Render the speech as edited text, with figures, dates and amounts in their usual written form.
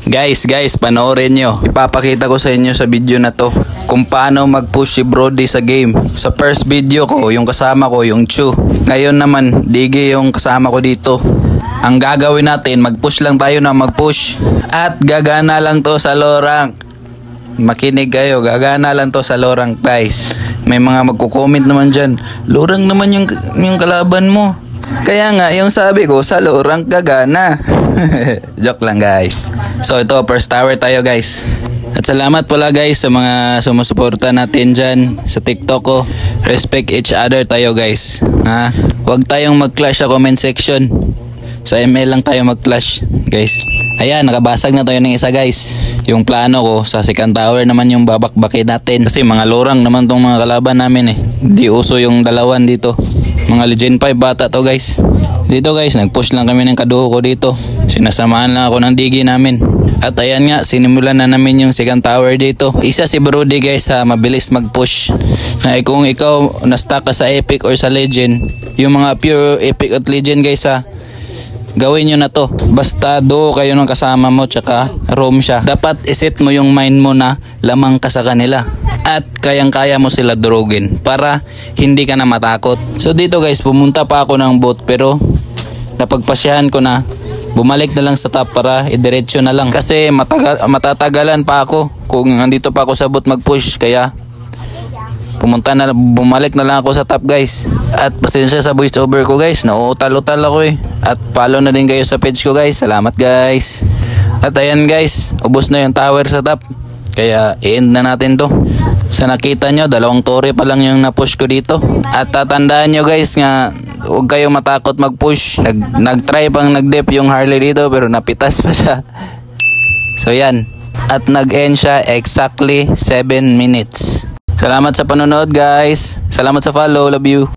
Guys, panoorin nyo. Ipapakita ko sa inyo sa video na to kung paano mag-push si Brody sa game. Sa first video ko, yung kasama ko, yung Chu. Ngayon naman, Digi yung kasama ko dito. Ang gagawin natin, mag-push lang tayo na mag-push. At gagana lang to sa low rank. Makinig kayo, gagana lang to sa low rank, guys. May mga magko-comment naman dyan, low rank naman yung kalaban mo. Kaya nga, yung sabi ko, sa low rank gagana. Joke lang, guys. So ito, first tower tayo, guys. At salamat pala, guys, sa mga sumusuporta natin dyan sa TikTok ko. Respect each other tayo, guys. Ha? Huwag tayong mag-clash sa comment section. Sa ML lang tayo mag-clash, guys. Ayan, nakabasag na tayo ng isa, guys. Yung plano ko, sa second tower naman yung babakbakin natin. Kasi mga lorang naman tong mga kalaban namin eh. Di uso yung dalawan dito. Mga Legend 5 bata to, guys. Dito, guys, nag-push lang kami ng kaduho ko dito. Sinasamahan lang ako ng Digi namin. At ayan nga, sinimulan na namin yung second tower dito. Isa si Brody, guys, ha, mabilis mag-push. Na kung ikaw na-stuck ka sa Epic or sa Legend, yung mga pure Epic at Legend, guys, ha, gawin nyo na to. Basta duo kayo ng kasama mo tsaka roam siya. Dapat iset mo yung mind mo na lamang ka sa kanila. At kayang-kaya mo sila durugin para hindi ka na matakot. So dito, guys, pumunta pa ako ng bot pero napagpasyahan ko na bumalik na lang sa top para idiretso na lang. Kasi matatagalan pa ako kung nandito pa ako sa bot mag-push. Kaya bumalik na lang ako sa top, guys. At pasensya sa voice over ko, guys, nauutal-utal ako eh. At follow na din kayo sa page ko, guys. Salamat, guys. At ayan, guys, ubos na yung tower sa top. Kaya i-end na natin to. Sa nakita nyo, 2 tore pa lang yung na-push ko dito. At tatandaan nyo, guys, nga huwag kayong matakot mag-push. Nag-try pang nag-dep yung Harley dito pero napitas pa siya. So yan. At nag-end siya exactly 7 minutes. Salamat sa panonood, guys. Salamat sa follow. Love you.